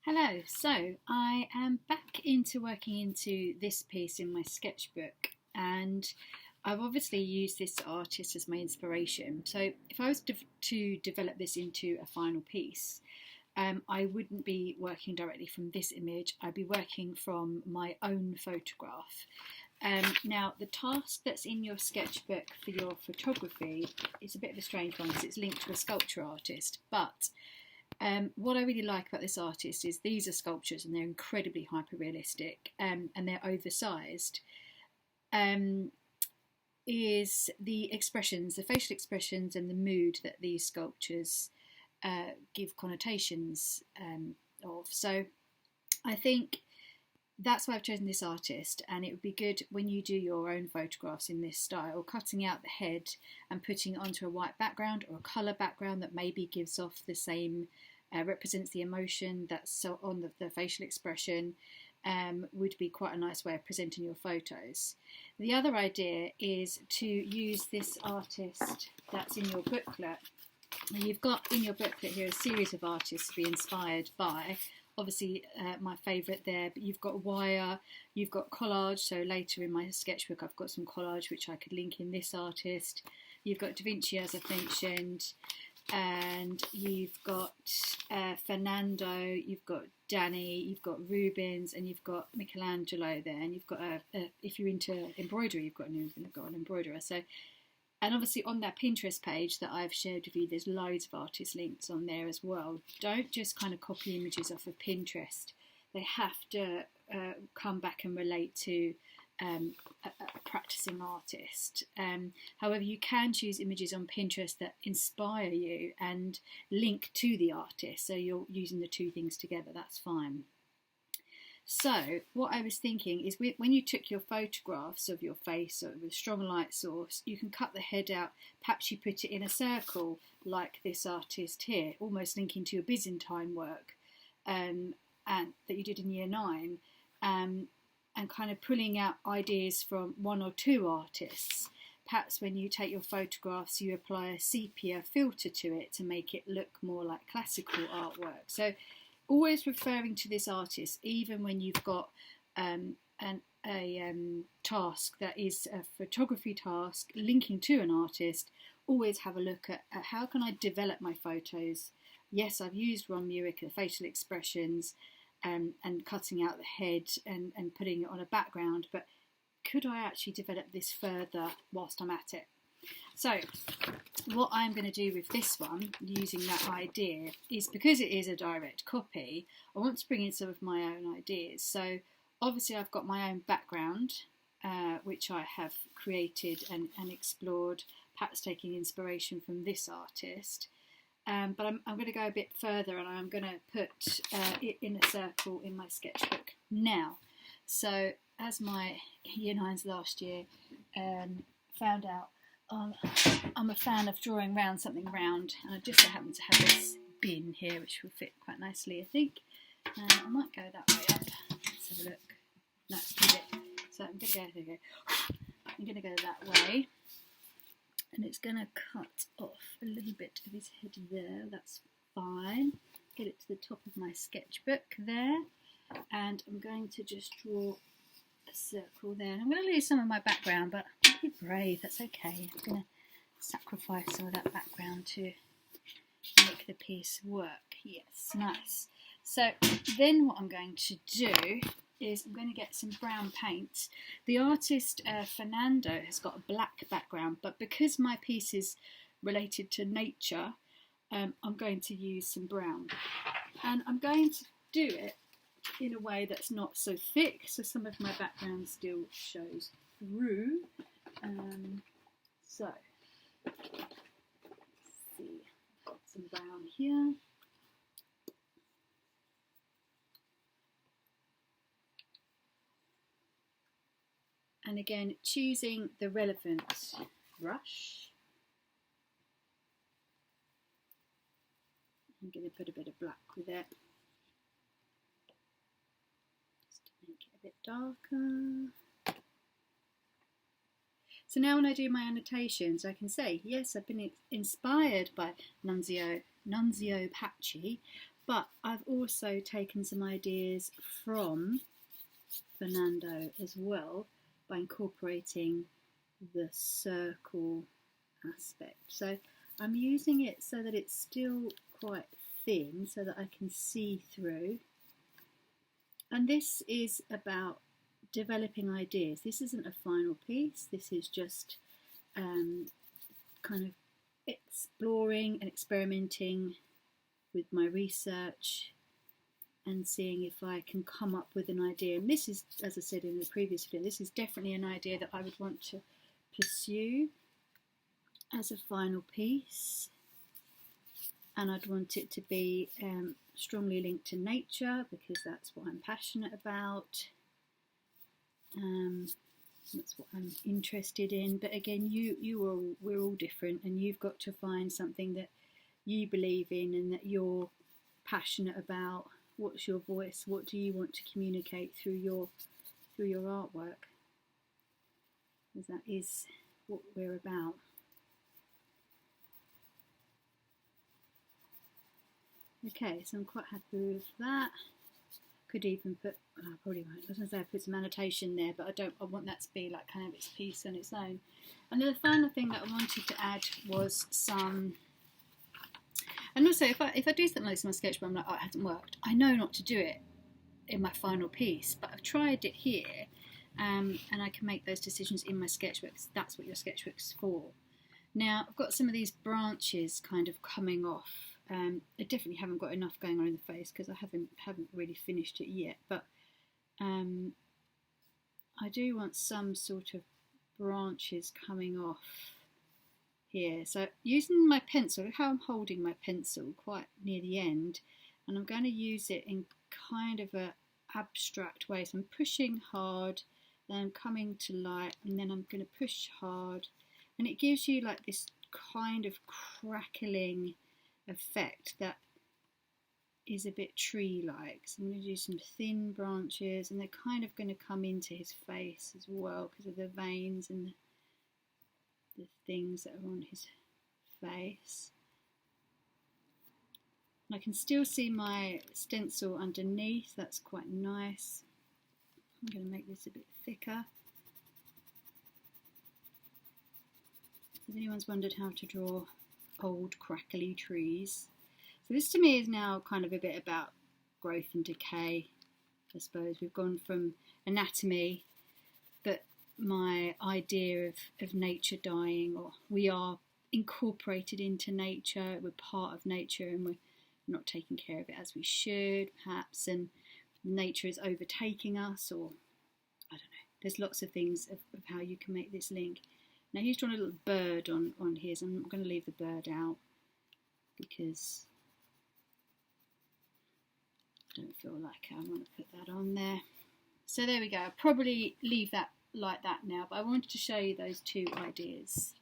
Hello, so I am back into working into this piece in my sketchbook, and I've obviously used this artist as my inspiration. So if I was to develop this into a final piece, I wouldn't be working directly from this image, I'd be working from my own photograph. Now, the task that's in your sketchbook for your photography is a bit of a strange one because it's linked to a sculpture artist, but what I really like about this artist is these are sculptures and they're incredibly hyper realistic, and they're oversized. Is the expressions, the facial expressions, and the mood that these sculptures give connotations of. So I think that's why I've chosen this artist, and it would be good when you do your own photographs in this style, cutting out the head and putting it onto a white background or a colour background that maybe gives off the same, represents the emotion that's so on the facial expression, would be quite a nice way of presenting your photos. The other idea is to use this artist that's in your booklet. You've got in your booklet here a series of artists to be inspired by. Obviously my favourite there, but you've got wire, you've got collage, so later in my sketchbook I've got some collage which I could link in this artist. You've got Da Vinci, as I've mentioned, and you've got Fernando, you've got Danny, you've got Rubens, and you've got Michelangelo there, and you've got if you're into embroidery, you've got an embroiderer. So, and obviously on that Pinterest page that I've shared with you, there's loads of artist links on there as well. Don't just kind of copy images off of Pinterest. They have to come back and relate to a practicing artist. However, you can choose images on Pinterest that inspire you and link to the artist. So you're using the two things together, that's fine. So what I was thinking is when you took your photographs of your face with a strong light source, you can cut the head out, perhaps you put it in a circle like this artist here, almost linking to your Byzantine work and that you did in year 9, and kind of pulling out ideas from one or two artists. Perhaps when you take your photographs, you apply a sepia filter to it to make it look more like classical artwork. So always referring to this artist, even when you've got a task that is a photography task linking to an artist, always have a look at how can I develop my photos. Yes, I've used Ron Muir, the facial expressions, and cutting out the head and putting it on a background, but could I actually develop this further whilst I'm at it? So what I'm going to do with this one, using that idea, is because it is a direct copy, I want to bring in some of my own ideas. So obviously I've got my own background, which I have created and explored, perhaps taking inspiration from this artist. But I'm going to go a bit further, and I'm going to put it in a circle in my sketchbook now. So as my year 9s last year found out, I'm a fan of drawing round something round, and I just so happen to have this bin here which will fit quite nicely, I think. I might go that way up. Let's have a look. No, it's too big. So I'm going to go, there we go. I'm going to go that way, and it's going to cut off a little bit of his head there. That's fine. Get it to the top of my sketchbook there, and I'm going to just draw a circle there. I'm going to lose some of my background, but be brave, that's okay. I'm going to sacrifice some of that background to make the piece work. Yes, nice. So then what I'm going to do is I'm going to get some brown paint. The artist Fernando has got a black background, but because my piece is related to nature, I'm going to use some brown. And I'm going to do it in a way that's not so thick, so some of my background still shows through. So, let's see, I've got some brown here. And again, choosing the relevant brush. I'm going to put a bit of black with it, just to make it a bit darker. So now when I do my annotations, I can say, yes, I've been inspired by Nunzio Paci, But I've also taken some ideas from Fernando as well by incorporating the circle aspect. So I'm using it so that it's still quite thin so that I can see through. And this is about developing ideas. This isn't a final piece. This is just kind of exploring and experimenting with my research and seeing if I can come up with an idea. And this is, as I said in the previous video, this is definitely an idea that I would want to pursue as a final piece. And I'd want it to be strongly linked to nature because that's what I'm passionate about. That's what I'm interested in. But again, we're all different, and you've got to find something that you believe in and that you're passionate about. What's your voice? What do you want to communicate through your artwork? Because that is what we're about. Okay, so I'm quite happy with that. Could even put, I probably won't. I was going to say I put some annotation there, but I want that to be like kind of its piece on its own. And then the final thing that I wanted to add was some. And also, if I do something like this in my sketchbook, I'm like, oh, it hasn't worked. I know not to do it in my final piece, but I've tried it here, and I can make those decisions in my sketchbook. That's what your sketchbook's for. Now, I've got some of these branches kind of coming off. I definitely haven't got enough going on in the face because I haven't really finished it yet. But I do want some sort of branches coming off here. So using my pencil, look how I'm holding my pencil quite near the end, and I'm going to use it in kind of a abstract way. So I'm pushing hard, then I'm coming to light, and then I'm going to push hard, and it gives you like this kind of crackling effect that is a bit tree-like. So I'm going to do some thin branches, and they're kind of going to come into his face as well because of the veins and the things that are on his face. And I can still see my stencil underneath. That's quite nice. I'm going to make this a bit thicker. If anyone's wondered how to draw old crackly trees, so this to me is now kind of a bit about growth and decay. I suppose we've gone from anatomy, but my idea of nature dying, or we are incorporated into nature, we're part of nature, and we're not taking care of it as we should perhaps, and nature is overtaking us, or I don't know, there's lots of things of how you can make this link. Now he's drawn a little bird on his. I'm not going to leave the bird out because I don't feel like I want to put that on there. So there we go. I'll probably leave that like that now, but I wanted to show you those two ideas.